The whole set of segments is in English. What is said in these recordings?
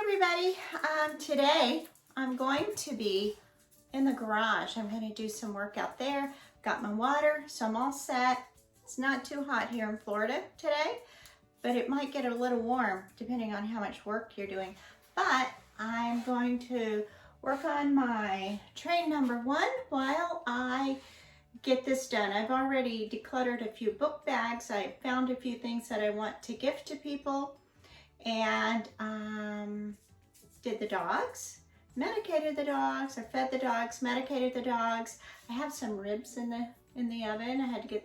everybody. Today I'm going to be in the garage. I'm going to do some work out there. Got my water, so I'm all set. It's not too hot here in Florida today, but it might get a little warm depending on how much work you're doing. But I'm going to work on my train number 1 while I get this done. I've already decluttered a few book bags. I found a few things that I want to gift to people, and did the dogs, medicated the dogs, I fed the dogs, medicated the dogs. I have some ribs in the oven. I had to get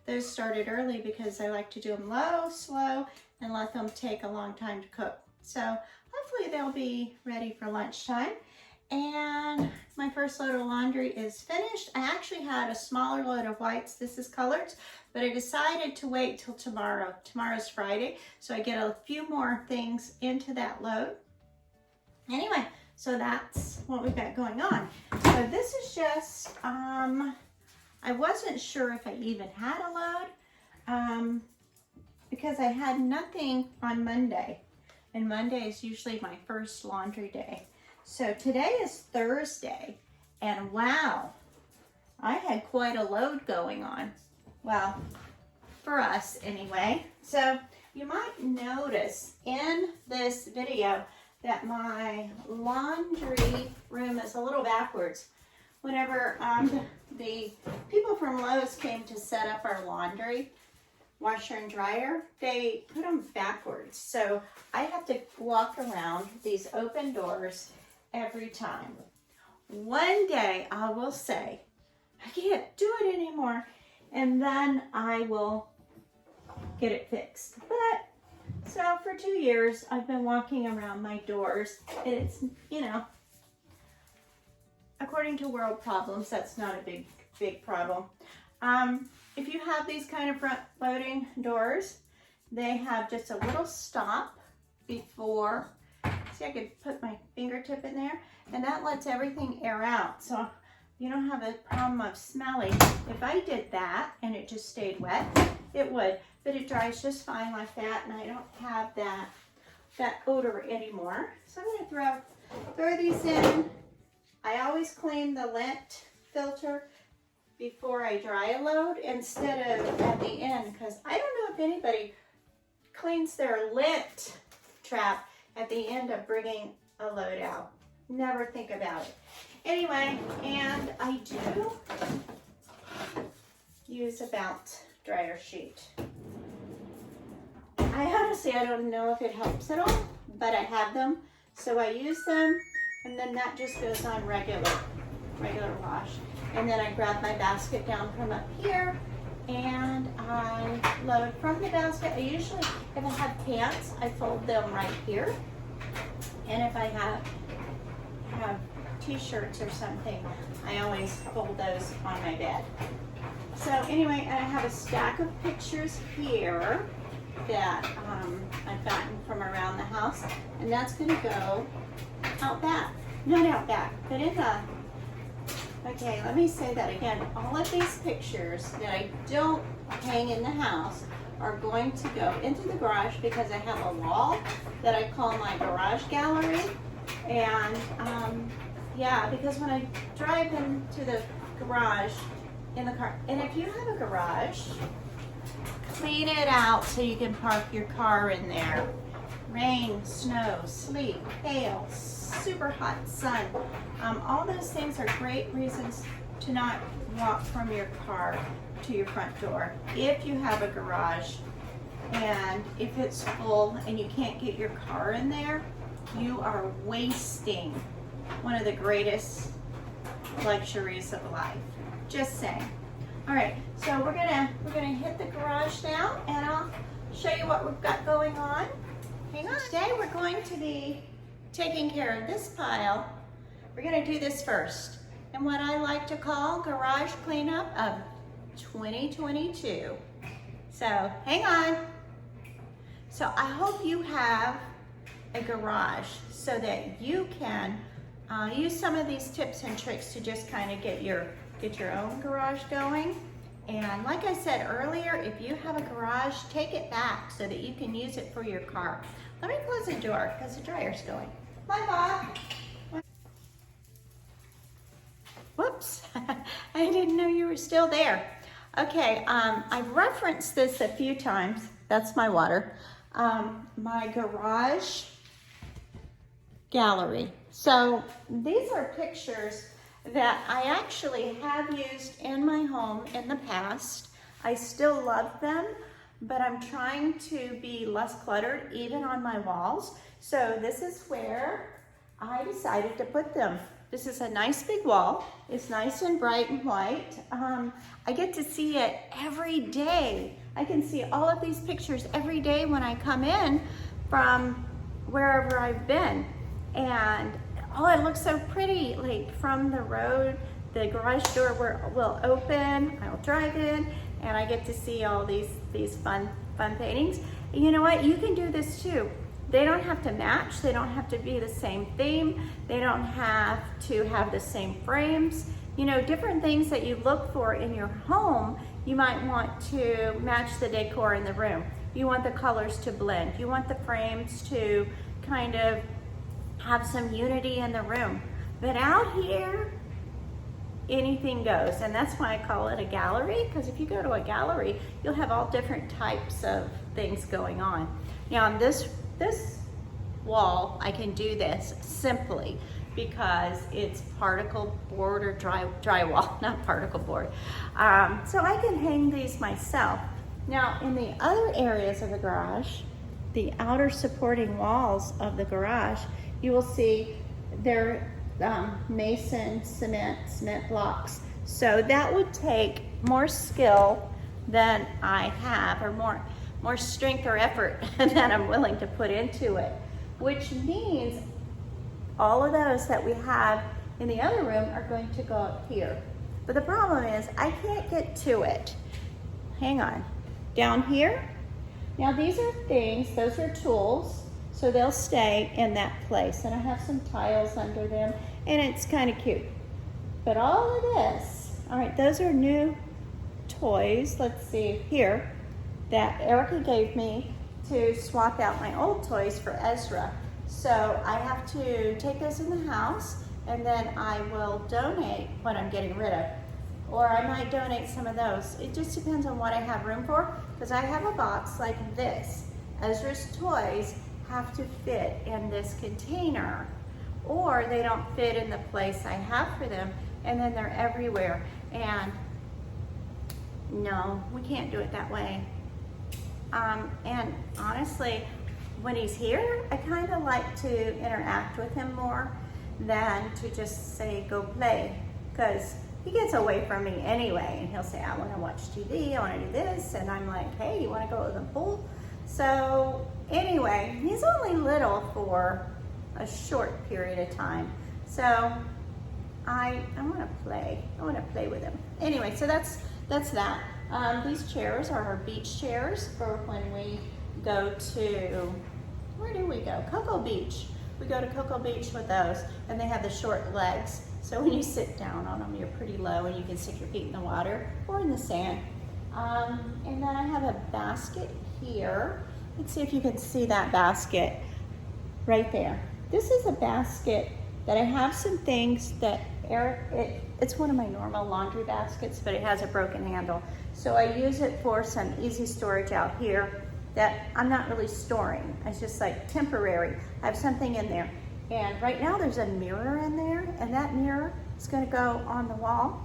those started early because I like to do them low, slow, and let them take a long time to cook. So hopefully they'll be ready for lunchtime. And my first load of laundry is finished. I actually had a smaller load of whites. This is coloreds, but I decided to wait till tomorrow. Tomorrow's Friday, so I get a few more things into that load. Anyway, so that's what we've got going on. So this is just, I wasn't sure if I even had a load because I had nothing on Monday, and Monday is usually my first laundry day. So today is Thursday, and wow, I had quite a load going on. Well, for us anyway. So you might notice in this video that my laundry room is a little backwards. Whenever the people from Lowe's came to set up our laundry washer and dryer, they put them backwards. So I have to walk around these open doors every time. One day I will say, I can't do it anymore, and then I will get it fixed. But so for 2 years I've been walking around my doors. It's, you know, according to world problems, that's not a big problem. If you have these kind of front loading doors, they have just a little stop before. See, I could put my fingertip in there, and that lets everything air out. So you don't have a problem of smelling. If I did that and it just stayed wet, it would, but it dries just fine like that, and I don't have that odor anymore. So I'm gonna throw these in. I always clean the lint filter before I dry a load instead of at the end, because I don't know if anybody cleans their lint trap at the end of bringing a load out. Never think about it. Anyway, and I do use a bounce dryer sheet. I honestly don't know if it helps at all, but I have them, so I use them, and then that just goes on regular wash. And then I grab my basket down from up here, and I load from the basket. I usually, if I have pants, I fold them right here. And if I have t-shirts or something, I always fold those on my bed. So anyway, I have a stack of pictures here that I've gotten from around the house, and that's gonna go out back. Not out back, but in the, okay, let me say that again. All of these pictures that I don't hang in the house are going to go into the garage because I have a wall that I call my garage gallery. And yeah, because when I drive into the garage in the car, and if you have a garage, clean it out so you can park your car in there. Rain, snow, sleet, hail, super hot sun. All those things are great reasons to not walk from your car to your front door. If you have a garage and if it's full and you can't get your car in there, you are wasting one of the greatest luxuries of life. Just saying. All right, so we're gonna hit the garage now, and I'll show you what we've got going on. Hang on. Today we're going to be taking care of this pile. We're gonna do this first, and what I like to call garage cleanup of 2022. So hang on. So I hope you have a garage so that you can use some of these tips and tricks to just kind of get your own garage going. And like I said earlier, if you have a garage, take it back so that you can use it for your car. Let me close the door because the dryer's going. Bye, Bob. Whoops, I didn't know you were still there. Okay, I've referenced this a few times. That's my water. My garage gallery. So these are pictures that I actually have used in my home in the past. I still love them, but I'm trying to be less cluttered even on my walls. So this is where I decided to put them. This is a nice big wall. It's nice and bright and white. I get to see it every day. I can see all of these pictures every day when I come in from wherever I've been. And oh, it looks so pretty. Like from the road, the garage door will open, I'll drive in, and I get to see all these fun paintings. And you know what? You can do this too. They don't have to match. They don't have to be the same theme. They don't have to have the same frames. You know, different things that you look for in your home, you might want to match the decor in the room. You want the colors to blend. You want the frames to kind of have some unity in the room. But out here, anything goes. And that's why I call it a gallery, because if you go to a gallery, you'll have all different types of things going on. Now on this wall, I can do this simply because it's particle board or drywall, not particle board. So I can hang these myself. Now in the other areas of the garage, the outer supporting walls of the garage, you will see they're mason cement blocks. So that would take more skill than I have, or more strength or effort than I'm willing to put into it, which means all of those that we have in the other room are going to go up here. But the problem is I can't get to it. Hang on. Down here, now these are things, those are tools, so they'll stay in that place. And I have some tiles under them, and it's kind of cute. But all of this, all right, those are new toys, let's see, here, that Erica gave me to swap out my old toys for Ezra. So I have to take those in the house, and then I will donate what I'm getting rid of. Or I might donate some of those. It just depends on what I have room for, because I have a box like this. Ezra's toys have to fit in this container, or they don't fit in the place I have for them, and then they're everywhere. And no, we can't do it that way. And honestly, when he's here, I kind of like to interact with him more than to just say, go play, because he gets away from me anyway, and he'll say, I want to watch TV, I want to do this, and I'm like, hey, you want to go to the pool? So anyway, he's only little for a short period of time, so I want to play. I want to play with him. Anyway, so that's that. These chairs are our beach chairs for when we go to, where do we go? Cocoa Beach. We go to Cocoa Beach with those, and they have the short legs. So when you sit down on them, you're pretty low, and you can stick your feet in the water or in the sand. And then I have a basket here. Let's see if you can see that basket right there. This is a basket that I have some things that it's one of my normal laundry baskets, but it has a broken handle. So I use it for some easy storage out here that I'm not really storing. It's just like temporary. I have something in there. And right now there's a mirror in there, and that mirror is gonna go on the wall.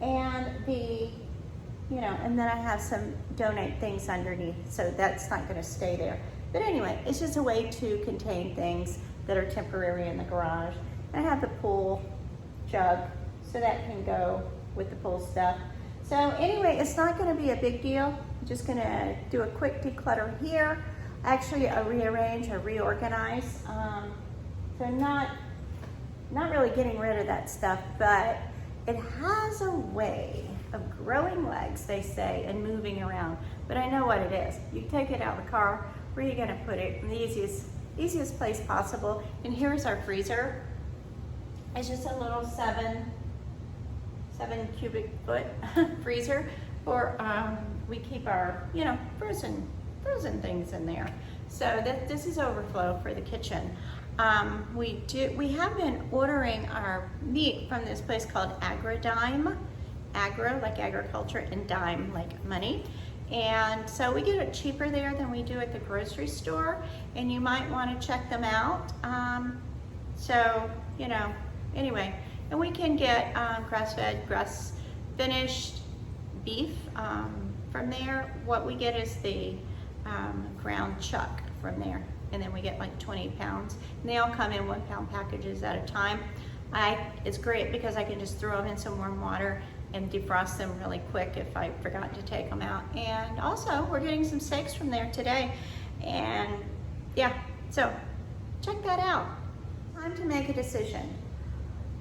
And and then I have some donate things underneath, so that's not gonna stay there. But anyway, it's just a way to contain things that are temporary in the garage. I have the pool jug, so that can go with the pool stuff. So anyway, it's not gonna be a big deal. I'm just gonna do a quick declutter here. Actually, a rearrange or reorganize. So not really getting rid of that stuff, but it has a way of growing legs, they say, and moving around. But I know what it is. You take it out of the car, where are you gonna put it? In the easiest place possible. And here's our freezer. It's just a little 7 cubic foot freezer for, we keep our, frozen things in there. So this is overflow for the kitchen. We have been ordering our meat from this place called Agridime. Agro, like agriculture, and dime, like money. And so we get it cheaper there than we do at the grocery store, and you might want to check them out. So, you know, anyway, and we can get grass-fed, grass-finished beef from there. What we get is the ground chuck from there, and then we get like 20 pounds, and they all come in 1 pound packages at a time. It's great because I can just throw them in some warm water and defrost them really quick if I forgot to take them out. And also, we're getting some steaks from there today, and yeah, so check that out. Time to make a decision.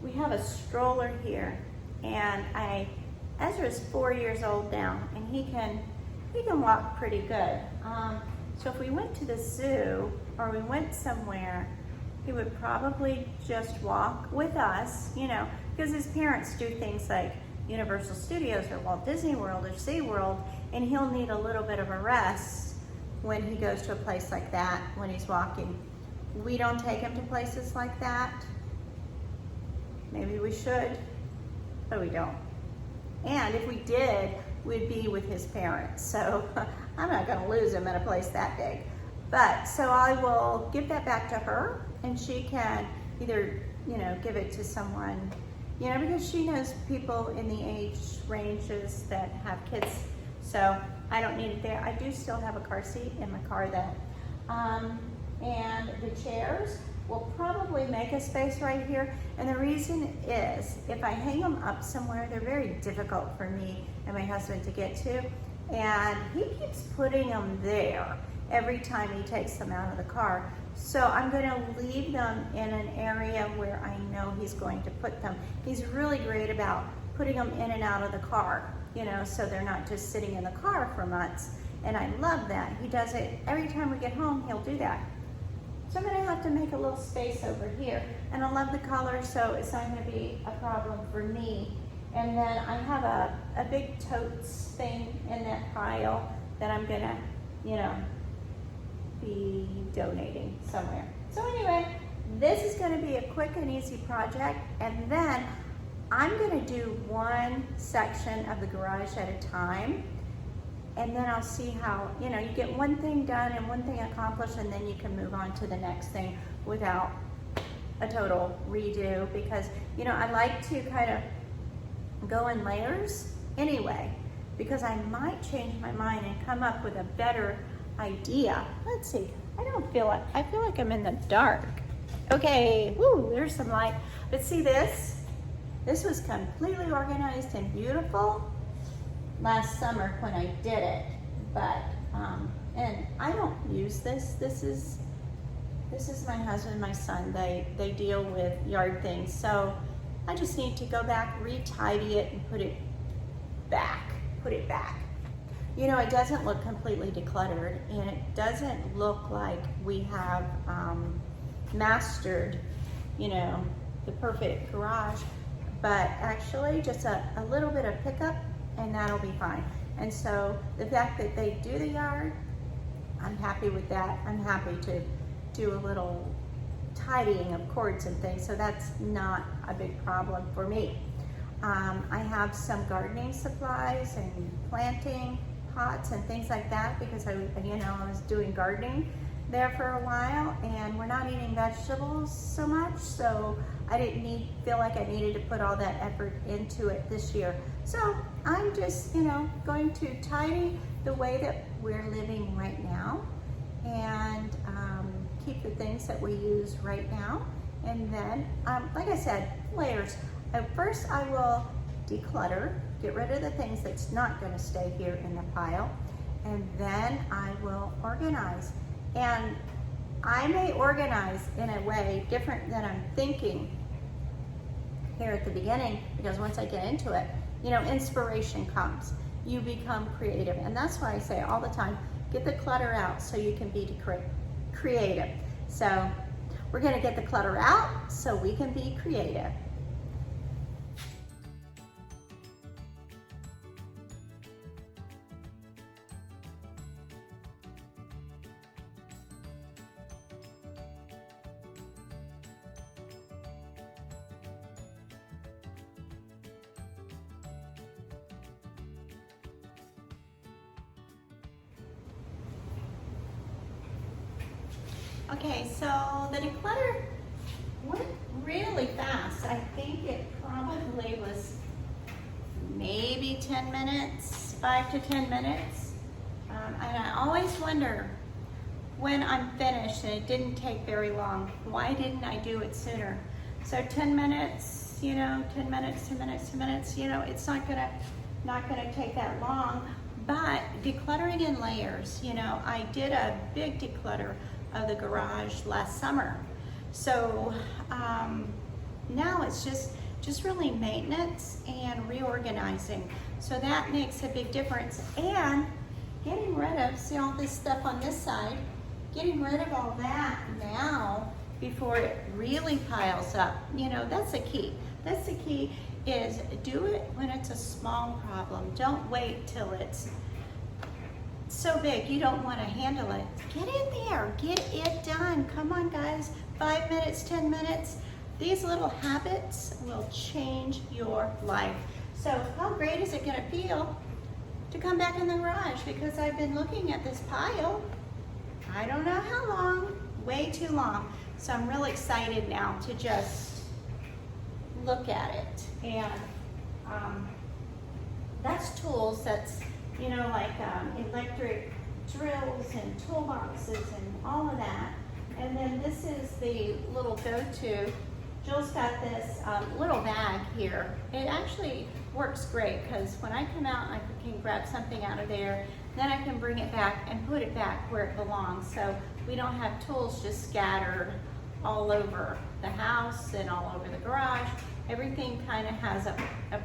We have a stroller here, and Ezra's 4 years old now, and he can walk pretty good. So if we went to the zoo or we went somewhere, he would probably just walk with us, you know, because his parents do things like Universal Studios or Walt Disney World or SeaWorld, and he'll need a little bit of a rest when he goes to a place like that when he's walking. We don't take him to places like that. Maybe we should, but we don't. And if we did, we'd be with his parents. So I'm not gonna lose him at a place that big. But, so I will give that back to her, and she can either, you know, give it to someone, you know, because she knows people in the age ranges that have kids. So I don't need it there. I do still have a car seat in my car though. And the chairs will probably make a space right here. And the reason is, if I hang them up somewhere, they're very difficult for me and my husband to get to. And he keeps putting them there every time he takes them out of the car. So I'm gonna leave them in an area where I know he's going to put them. He's really great about putting them in and out of the car, you know, so they're not just sitting in the car for months. And I love that. He does it every time we get home, he'll do that. So I'm gonna have to make a little space over here. And I love the color, so it's not gonna be a problem for me. And then I have a big totes thing in that pile that I'm gonna, you know, be donating somewhere. So anyway, this is gonna be a quick and easy project, and then I'm gonna do one section of the garage at a time, and then I'll see how, you know, you get one thing done and one thing accomplished, and then you can move on to the next thing without a total redo, because, you know, I like to kind of go in layers anyway, because I might change my mind and come up with a better idea. Let's see, I feel like I'm in the dark. Okay, woo, there's some light. But see this? This was completely organized and beautiful last summer when I did it. But, and I don't use this. This is my husband and my son. They deal with yard things. So I just need to go back, re-tidy it, and put it back. You know, it doesn't look completely decluttered, and it doesn't look like we have mastered, you know, the perfect garage, but actually just a little bit of pickup, and that'll be fine. And so the fact that they do the yard, I'm happy with that. I'm happy to do a little tidying of cords and things, so that's not a big problem for me. I have some gardening supplies and planting pots and things like that, because I was doing gardening there for a while, and we're not eating vegetables so much, so I didn't feel like I needed to put all that effort into it this year. So I'm just, you know, going to tidy the way that we're living right now, and keep the things that we use right now. And then, like I said, layers. First I will declutter, get rid of the things that's not gonna stay here in the pile, and then I will organize. And I may organize in a way different than I'm thinking here at the beginning, because once I get into it, you know, inspiration comes. You become creative, and that's why I say all the time, get the clutter out so you can be creative. So we're gonna get the clutter out so we can be creative. Okay, so the declutter went really fast. I think it probably was maybe 10 minutes, 5 to 10 minutes. And I always wonder when I'm finished, and it didn't take very long, why didn't I do it sooner? So 10 minutes, 10 minutes, 10 minutes, 10 minutes, it's not gonna take that long. But decluttering in layers, I did a big declutter of the garage last summer. So now it's just really maintenance and reorganizing. So that makes a big difference. And getting rid of, see all this stuff on this side, getting rid of all that now before it really piles up. That's the key. That's the key, is do it when it's a small problem. Don't wait till it's so big you don't want to handle it. Get in there, get it done. Come on guys, 5 minutes, 10 minutes. These little habits will change your life. So how great is it going to feel to come back in the garage? Because I've been looking at this pile, I don't know how long, way too long. So I'm really excited now to just look at it. And that's tools, that's, like electric drills and toolboxes and all of that. And then this is the little go-to. Jill's got this little bag here. It actually works great because when I come out, I can grab something out of there, then I can bring it back and put it back where it belongs. So we don't have tools just scattered all over the house and all over the garage. Everything kind of has a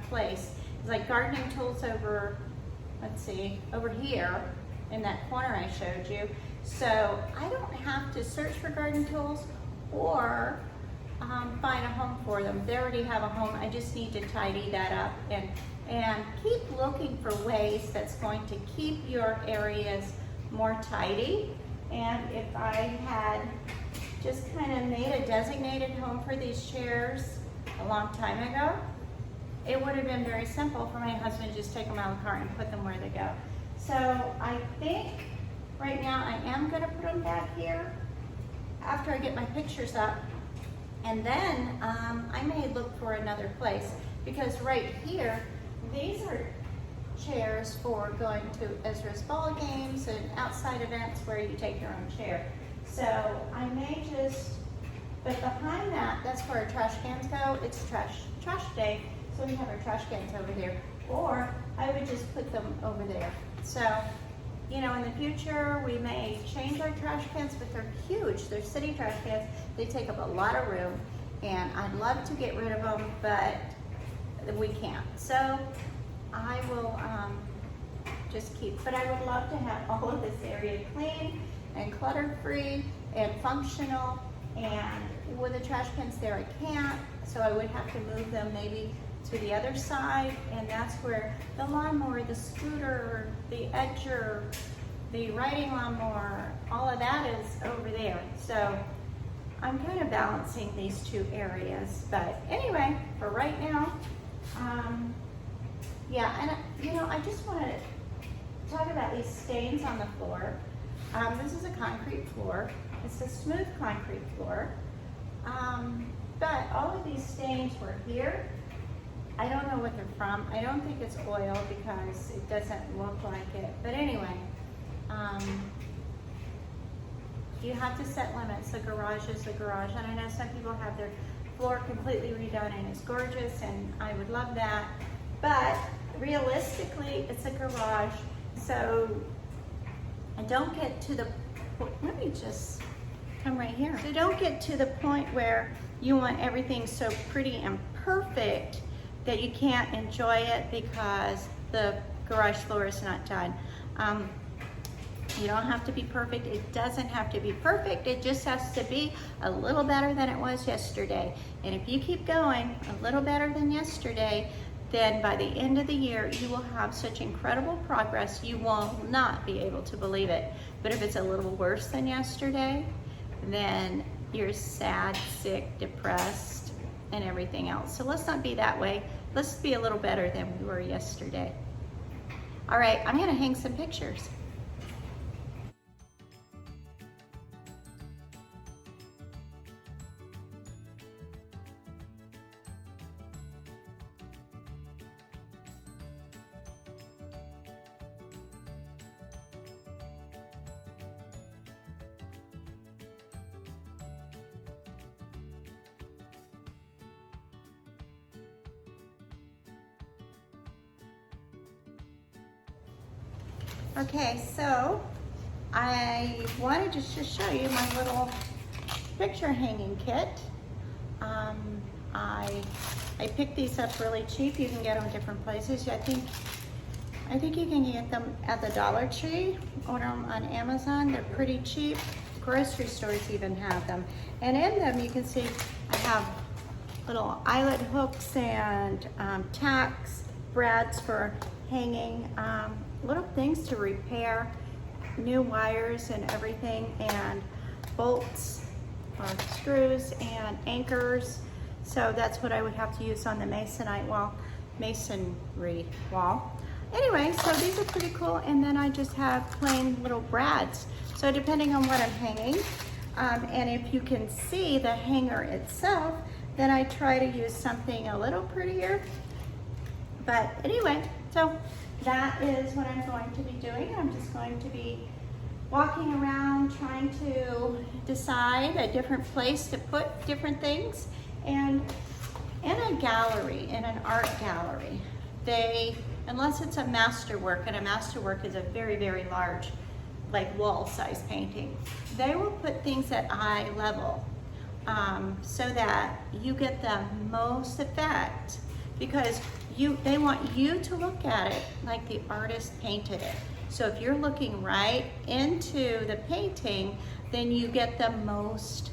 place. It's like gardening tools over, let's see, over here in that corner I showed you. So I don't have to search for garden tools or find a home for them. They already have a home. I just need to tidy that up and keep looking for ways that's going to keep your areas more tidy. And if I had just kind of made a designated home for these chairs a long time ago, it would have been very simple for my husband to just take them out of the car and put them where they go. So I think right now I am going to put them back here after I get my pictures up. And then I may look for another place, because right here, these are chairs for going to Ezra's ball games and outside events where you take your own chair. So I may just, but behind that, that's where our trash cans go. It's trash day, so we have our trash cans over there. Or I would just put them over there. So, in the future, we may change our trash cans, but they're huge. They're city trash cans. They take up a lot of room, and I'd love to get rid of them, but we can't. So I will just keep, but I would love to have all of this area clean and clutter-free and functional. And with the trash cans there, I can't, so I would have to move them maybe to the other side, and that's where the lawnmower, the scooter, the edger, the riding lawnmower, all of that is over there. So I'm kind of balancing these two areas. But anyway, for right now, yeah, and I just want to talk about these stains on the floor. This is a concrete floor. It's a smooth concrete floor. But all of these stains were here. I don't know what they're from. I don't think it's oil because it doesn't look like it. But anyway, you have to set limits. The garage is the garage. And I know some people have their floor completely redone and it's gorgeous, and I would love that. But realistically, it's a garage. So I don't get to the point, let me just come right here. So don't get to the point where you want everything so pretty and perfect that you can't enjoy it because the garage floor is not done. You don't have to be perfect. It doesn't have to be perfect. It just has to be a little better than it was yesterday. And if you keep going a little better than yesterday, then by the end of the year, you will have such incredible progress, you will not be able to believe it. But if it's a little worse than yesterday, then you're sad, sick, depressed, and everything else. So let's not be that way. Let's be a little better than we were yesterday. All right, I'm gonna hang some pictures. Okay, so I wanted to just show you my little picture hanging kit. I picked these up really cheap. You can get them different places. I think you can get them at the Dollar Tree, order them on Amazon. They're pretty cheap. Grocery stores even have them. And in them you can see I have little eyelet hooks and tacks, brads for hanging, little things to repair, new wires and everything, and bolts or screws and anchors. So that's what I would have to use on the masonry wall. Anyway, so these are pretty cool, and then I just have plain little brads. So depending on what I'm hanging, and if you can see the hanger itself, then I try to use something a little prettier. But anyway, so that is what I'm going to be doing. I'm just going to be walking around trying to decide a different place to put different things. And in a gallery, in an art gallery, unless it's a masterwork, and a masterwork is a very, very large, like wall-size painting, they will put things at eye level so that you get the most effect, because they want you to look at it like the artist painted it. So if you're looking right into the painting, then you get the most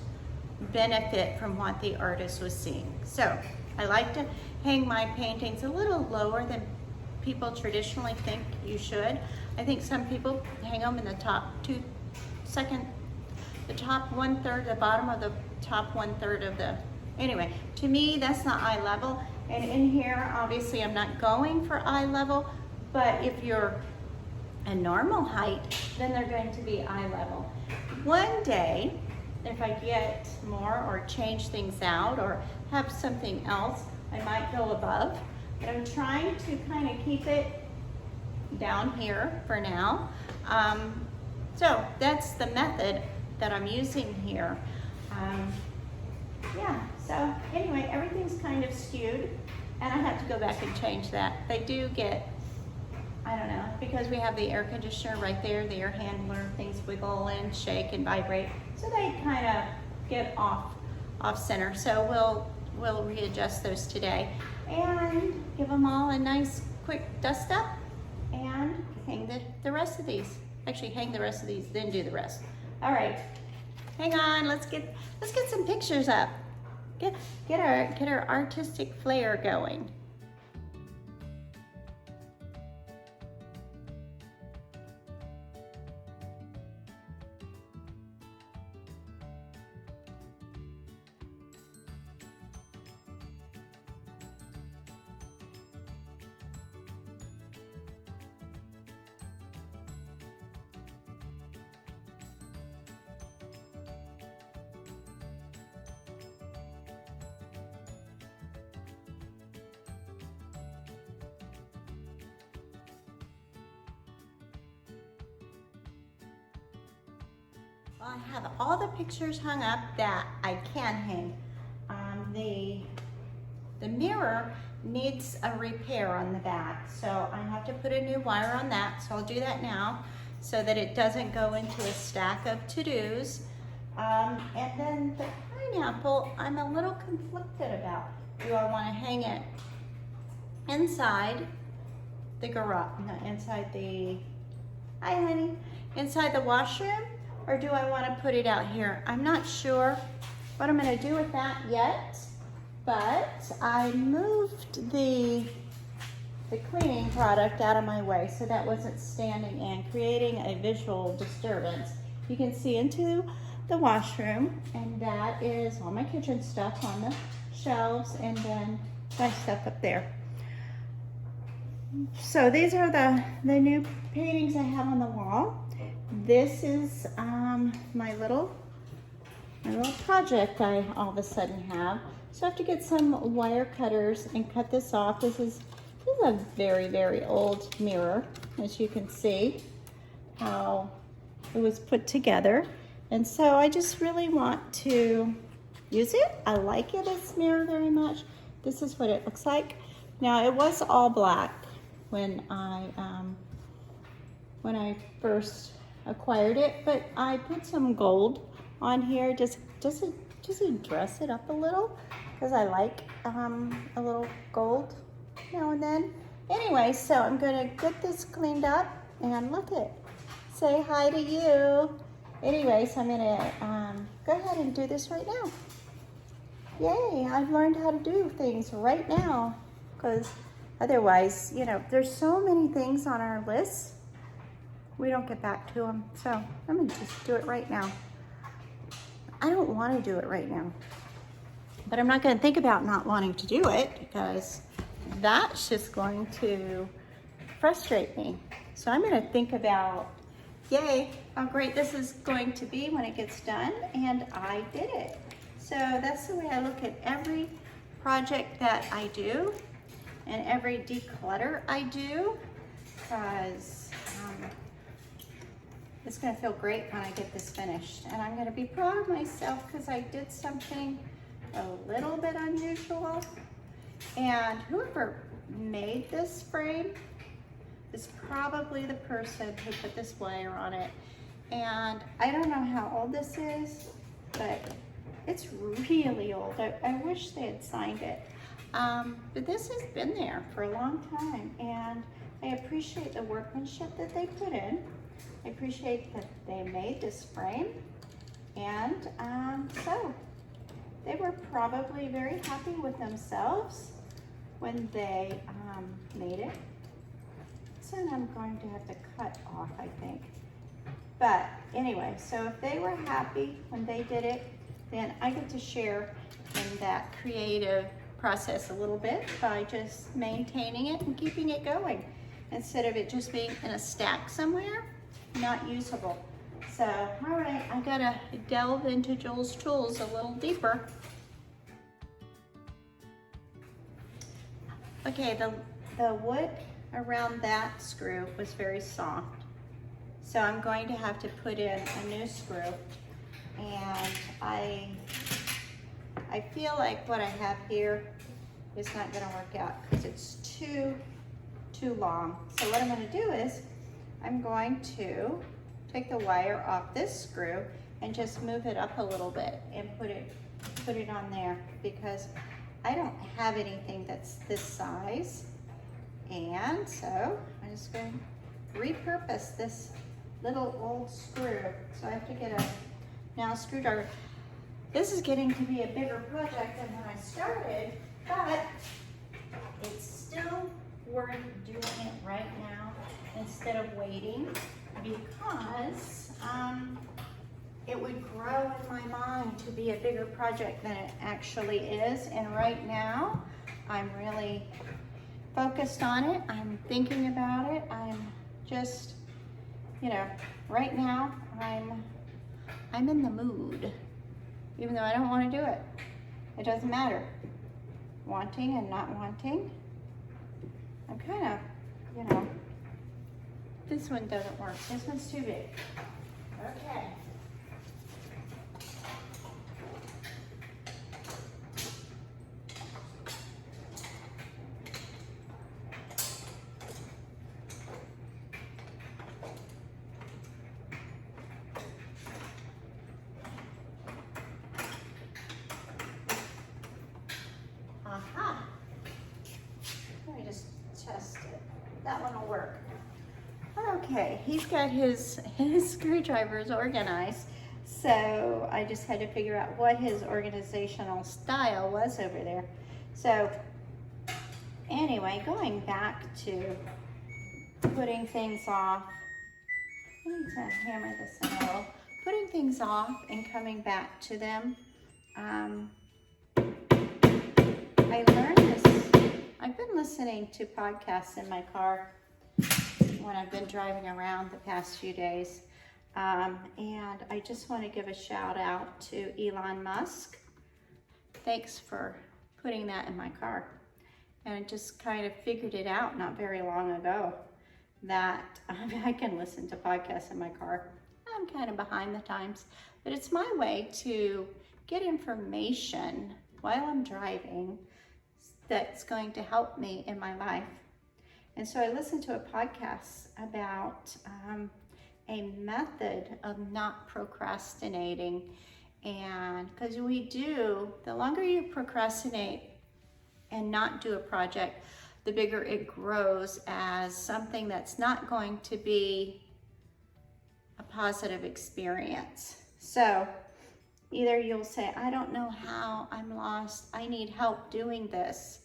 benefit from what the artist was seeing. So I like to hang my paintings a little lower than people traditionally think you should. I think some people hang them in the top the top 1/3, the bottom of the top 1/3 of the, anyway, to me that's not eye level. And in here, obviously I'm not going for eye level, but if you're a normal height, then they're going to be eye level. One day, if I get more or change things out or have something else, I might go above, but I'm trying to kind of keep it down here for now. So that's the method that I'm using here. Yeah, so anyway, everything's kind of skewed, and I have to go back and change that. They do get, I don't know, because we have the air conditioner right there, the air handler, things wiggle and shake and vibrate, so they kind of get off center. So we'll readjust those today and give them all a nice quick dust up and hang the rest of these. Actually, hang the rest of these, then do the rest. All right, hang on. Let's get some pictures up. Get our artistic flair going. Well, I have all the pictures hung up that I can hang. The mirror needs a repair on the back, so I have to put a new wire on that, so I'll do that now so that it doesn't go into a stack of to-dos. And then the pineapple, I'm a little conflicted about. Do I want to hang it inside the garage, no, inside the, hi honey, inside the washroom, or do I want to put it out here? I'm not sure what I'm going to do with that yet, but I moved the cleaning product out of my way so that wasn't standing and creating a visual disturbance. You can see into the washroom, and that is all my kitchen stuff on the shelves, and then my stuff up there. So these are the new paintings I have on the wall. This is my little project I all of a sudden have. So I have to get some wire cutters and cut this off. This is a very, very old mirror, as you can see how it was put together. And so I just really want to use it. I like it, this mirror, very much. This is what it looks like. Now, it was all black when I when I first acquired it, but I put some gold on here just to dress it up a little, because I like a little gold now and then. Anyway, so I'm gonna get this cleaned up and look it. Say hi to you. Anyway, so I'm gonna go ahead and do this right now. Yay, I've learned how to do things right now, because otherwise, you know, there's so many things on our list, we don't get back to them. So I'm gonna just do it right now. I don't want to do it right now, but I'm not going to think about not wanting to do it, because that's just going to frustrate me. So I'm going to think about, yay, how great this is going to be when it gets done, and I did it. So that's the way I look at every project that I do and every declutter I do, because it's gonna feel great when I get this finished. And I'm gonna be proud of myself because I did something a little bit unusual. And whoever made this frame is probably the person who put this wire on it. And I don't know how old this is, but it's really old. I wish they had signed it. But this has been there for a long time, and I appreciate the workmanship that they put in. I appreciate that they made this frame, and so they were probably very happy with themselves when they made it. So I'm going to have to cut off, I think. But anyway, so if they were happy when they did it, then I get to share in that creative process a little bit by just maintaining it and keeping it going, instead of it just being in a stack somewhere, not usable. So, all right, I gotta delve into Joel's tools a little deeper. Okay, the wood around that screw was very soft. So I'm going to have to put in a new screw, and I feel like what I have here is not gonna work out because it's too long. So what I'm gonna do is I'm going to take the wire off this screw and just move it up a little bit and put it on there, because I don't have anything that's this size. And so I'm just going to repurpose this little old screw. So I have to get a screwdriver. This is getting to be a bigger project than when I started, but it's still worth doing it right now instead of waiting, because it would grow in my mind to be a bigger project than it actually is. And right now, I'm really focused on it. I'm thinking about it. I'm just, you know, right now, I'm in the mood, even though I don't want to do it. It doesn't matter. Wanting and not wanting. I'm kind of, you know, this one doesn't work. This one's too big. Okay. Aha. Let me just test it. That one will work. Okay, he's got his screwdrivers organized, so I just had to figure out what his organizational style was over there. So anyway, going back to putting things off, I need to hammer this in a little, putting things off and coming back to them. I learned this, I've been listening to podcasts in my car when I've been driving around the past few days. And I just want to give a shout out to Elon Musk. Thanks for putting that in my car. And I just kind of figured it out not very long ago that I can listen to podcasts in my car. I'm kind of behind the times, but it's my way to get information while I'm driving that's going to help me in my life. And so I listened to a podcast about a method of not procrastinating. And because the longer you procrastinate and not do a project, the bigger it grows as something that's not going to be a positive experience. So either you'll say, I don't know how, I'm lost, I need help doing this.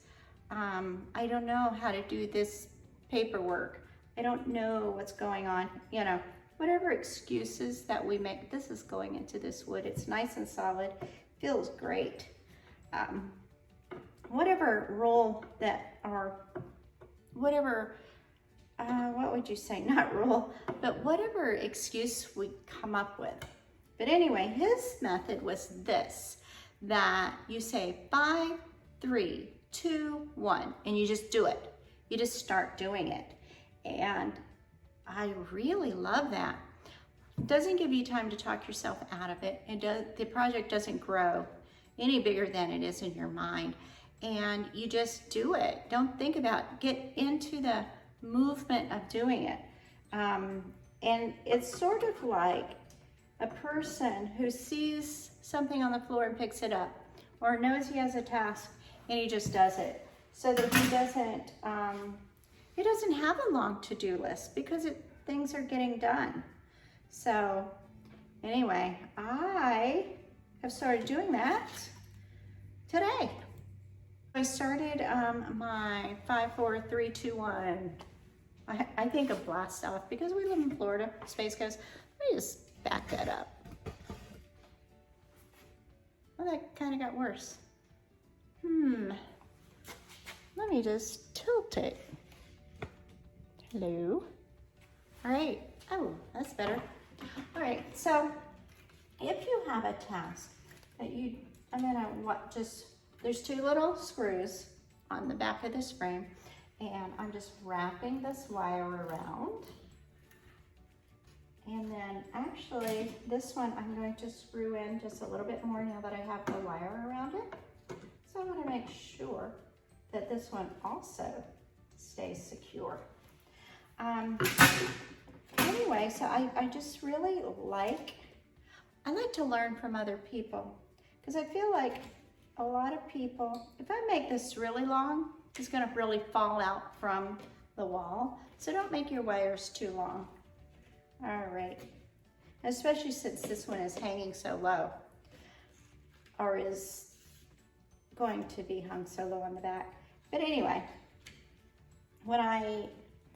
I don't know how to do this paperwork. I don't know what's going on. You know, whatever excuses that we make. This is going into this wood. It's nice and solid, feels great. Whatever rule that, or whatever, what would you say? Not rule, but whatever excuse we come up with. But anyway, his method was this, that you say 5, 3, 2, 1, and you just do it. You just start doing it. And I really love that. It doesn't give you time to talk yourself out of it. The project doesn't grow any bigger than it is in your mind. And you just do it. Don't think about, get into the movement of doing it. And it's sort of like a person who sees something on the floor and picks it up, or knows he has a task and he just does it, so that he doesn't have a long to-do list, because things are getting done. So anyway, I have started doing that today. I started my 5, 4, 3, 2, 1. I think of blast off, because we live in Florida, Space Coast. Let me just back that up. Well, that kind of got worse. Let me just tilt it. Hello. All right. Oh, that's better. All right. So if you have a task that there's 2 little screws on the back of this frame, and I'm just wrapping this wire around. And then actually this one I'm going to screw in just a little bit more now that I have the wire around it. So I want to make sure that this one also stays secure. Anyway, so I just really like to learn from other people, because I feel like a lot of people, if I make this really long, it's going to really fall out from the wall. So don't make your wires too long. All right, especially since this one is hanging so low, or is going to be hung so low on the back. But anyway, when I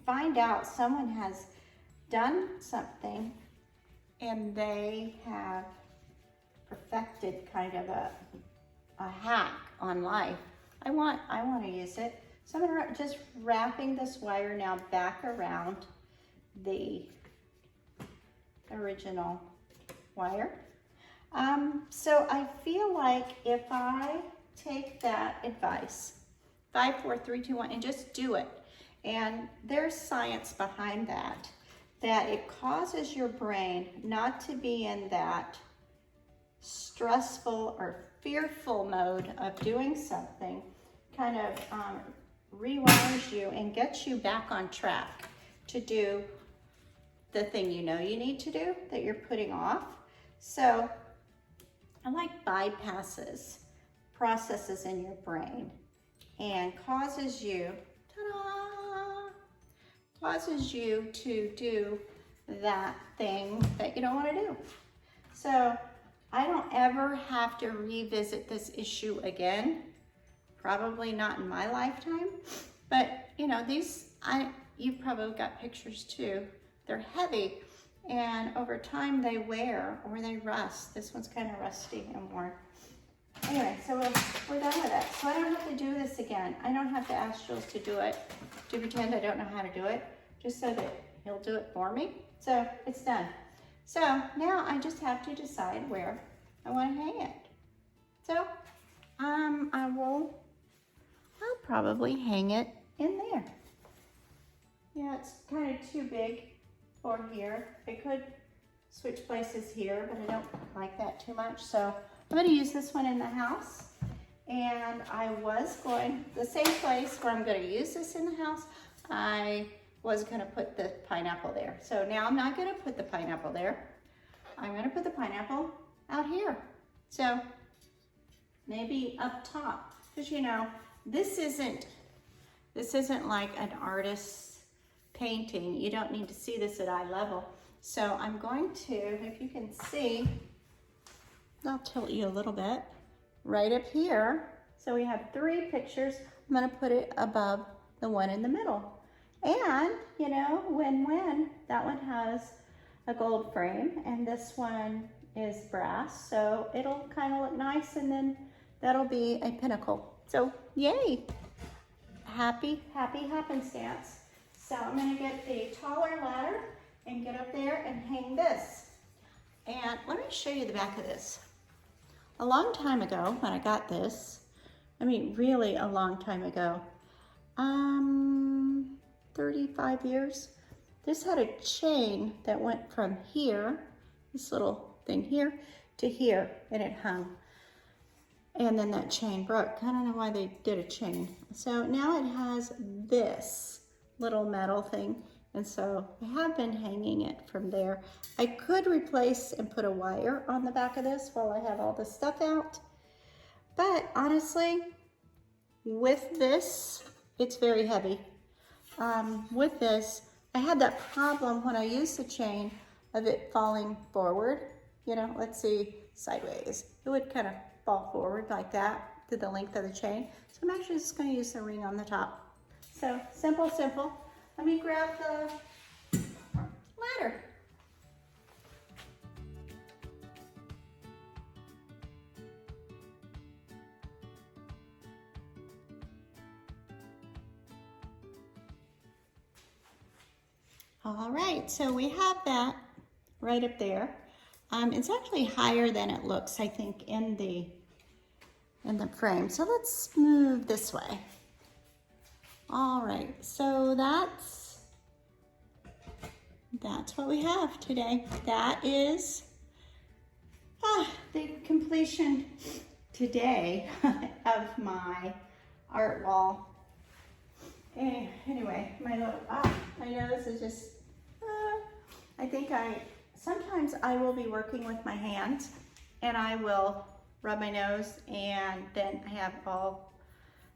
find out someone has done something and they have perfected kind of a hack on life, I want to use it. So I'm just wrapping this wire now back around the original wire. So I feel like if I take that advice, 5, 4, 3, 2, 1, and just do it, and there's science behind that it causes your brain not to be in that stressful or fearful mode of doing something, kind of rewires you and gets you back on track to do the thing you know you need to do that you're putting off. So I like bypasses processes in your brain and causes you to do that thing that you don't want to do. So I don't ever have to revisit this issue again. Probably not in my lifetime, but you know, you've probably got pictures too. They're heavy, and over time they wear or they rust. This one's kind of rusty and worn. Anyway, so we're done with that. So I don't have to do this again. I don't have to ask Jules to do it, to pretend I don't know how to do it, just so that he'll do it for me. So it's done. So now I just have to decide where I want to hang it. So I'll probably hang it in there. Yeah, it's kind of too big for here. I could switch places here, but I don't like that too much. So I'm going to use this one in the house. And I was going, the same place where I'm going to use this in the house, I was gonna put the pineapple there. So now I'm not gonna put the pineapple there. I'm gonna put the pineapple out here. So maybe up top, because you know, this isn't like an artist's painting. You don't need to see this at eye level. So I'm going to, if you can see, I'll tilt you a little bit, right up here. So we have 3 pictures. I'm gonna put it above the one in the middle. And, you know, win-win. That one has a gold frame and this one is brass. So it'll kind of look nice, and then that'll be a pinnacle. So yay, happy happenstance. So I'm gonna get a taller ladder and get up there and hang this. And let me show you the back of this. A long time ago when I got this, I mean really a long time ago, 35 years, this had a chain that went from here, this little thing here, to here, and it hung. And then that chain broke. I don't know why they did a chain. So now it has this little metal thing. And so I have been hanging it from there. I could replace and put a wire on the back of this while I have all this stuff out. But honestly, with this, it's very heavy. With this, I had that problem when I used the chain of it falling forward. You know, let's see, sideways. It would kind of fall forward like that to the length of the chain. So I'm actually just going to use the ring on the top. So simple, simple. Let me grab the ladder. All right, so we have that right up there. It's actually higher than it looks, I think, in the frame. So let's move this way. All right, so that's what we have today. That is the completion today of my art wall. Anyway, my nose is just, I think sometimes I will be working with my hands and I will rub my nose and then I have all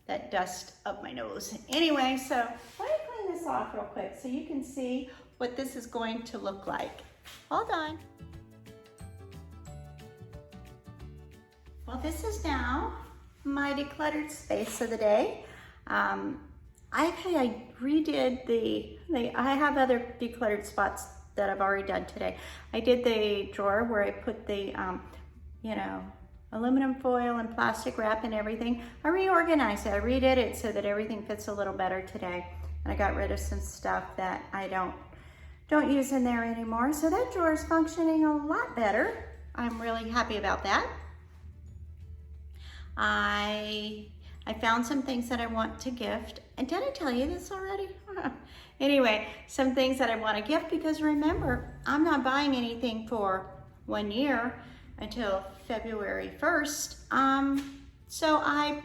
that dust up my nose. Anyway, so let me clean this off real quick so you can see what this is going to look like. Hold on. Well, this is now my decluttered space of the day. I redid I have other decluttered spots that I've already done today. I did the drawer where I put the, you know, aluminum foil and plastic wrap and everything. I reorganized it. I redid it so that everything fits a little better today. And I got rid of some stuff that I don't use in there anymore. So that drawer is functioning a lot better. I'm really happy about that. I found some things that I want to gift. And did I tell you this already? Anyway, some things that I want to gift, because remember, I'm not buying anything for 1 year until February 1st. So I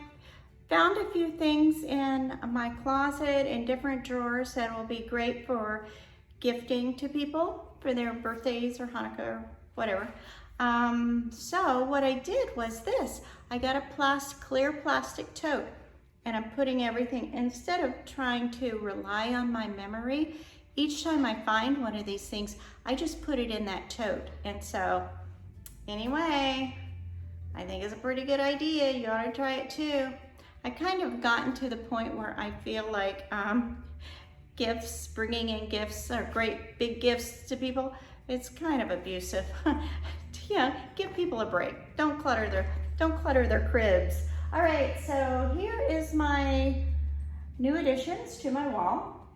found a few things in my closet in different drawers that will be great for gifting to people for their birthdays or Hanukkah or whatever. So what I did was this. I got a clear plastic tote, and I'm putting everything, instead of trying to rely on my memory, each time I find one of these things, I just put it in that tote. And so anyway, I think it's a pretty good idea. You ought to try it too. I kind of gotten to the point where I feel like gifts, bringing in gifts or great big gifts to people, it's kind of abusive. Yeah, give people a break. Don't clutter their cribs. All right, so here is my new additions to my wall.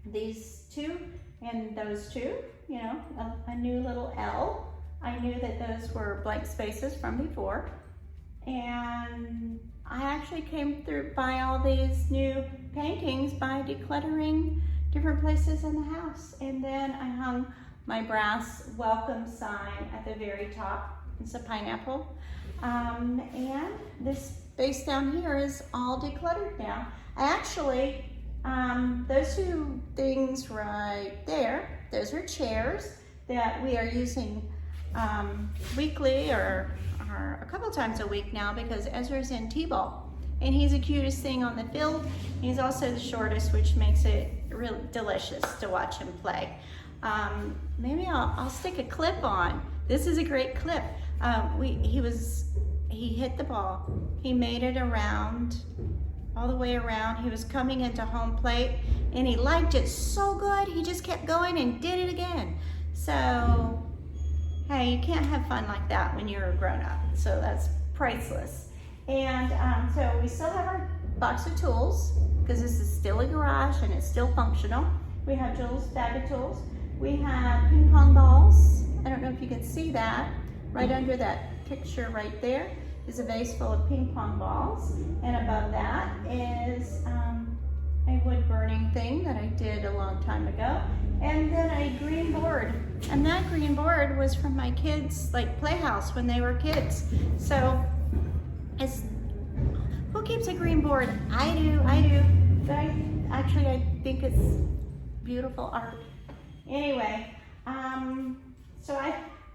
These two and those two, you know, a new little L. I knew that those were blank spaces from before. And I actually came through by all these new paintings by decluttering different places in the house. And then I hung my brass welcome sign at the very top. It's a pineapple. And this space down here is all decluttered now. I actually Those two things right there, those are chairs that we are using weekly or a couple times a week now because Ezra's in T-ball and he's the cutest thing on the field. He's also the shortest, which makes it really delicious to watch him play. Maybe I'll stick a clip on. This is a great clip. He hit the ball. He made it around, all the way around. He was coming into home plate and he liked it so good, he just kept going and did it again. So, hey, you can't have fun like that when you're a grown-up. So that's priceless. And so we still have our box of tools because this is still a garage and it's still functional. We have Jules' bag of tools. We have ping pong balls. I don't know if you can see that. Right under that picture right there is a vase full of ping pong balls. And above that is a wood burning thing that I did a long time ago. And then a green board. And that green board was from my kids' playhouse when they were kids. So who keeps a green board? I do. But I think it's beautiful art. Anyway, so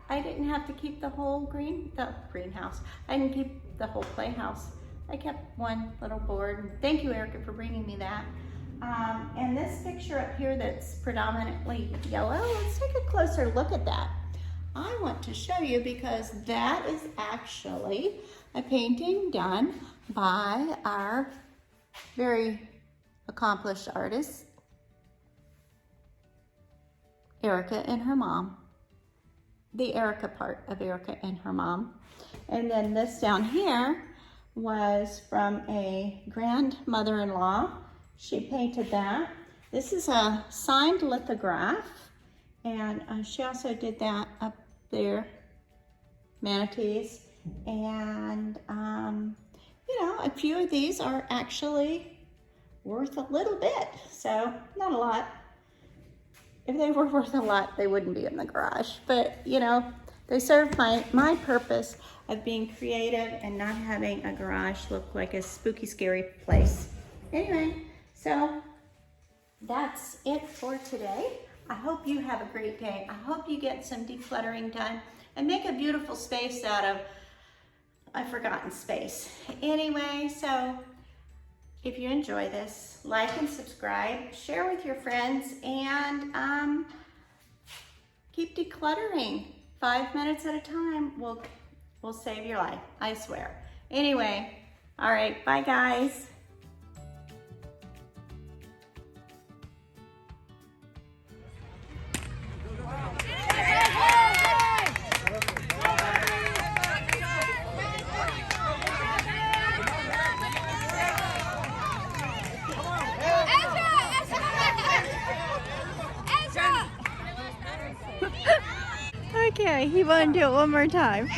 I didn't have to keep the whole greenhouse. I didn't keep the whole playhouse. I kept one little board. Thank you, Erica, for bringing me that. And this picture up here that's predominantly yellow, let's take a closer look at that. I want to show you because that is actually a painting done by our very accomplished artist, Erica and her mom. The Erica part of Erica and her mom. And then this down here was from a grandmother-in-law. She painted that. This is a signed lithograph. And she also did that up there, manatees. And, you know, a few of these are actually worth a little bit. So, not a lot. If they were worth a lot, they wouldn't be in the garage. But, you know, they serve my purpose of being creative and not having a garage look like a spooky, scary place. Anyway, so that's it for today. I hope you have a great day. I hope you get some decluttering done and make a beautiful space out of a forgotten space. Anyway, so if you enjoy this, like and subscribe, share with your friends, and keep decluttering. 5 minutes at a time will save your life, I swear. Anyway, all right, bye guys. Okay, he won't do it one more time.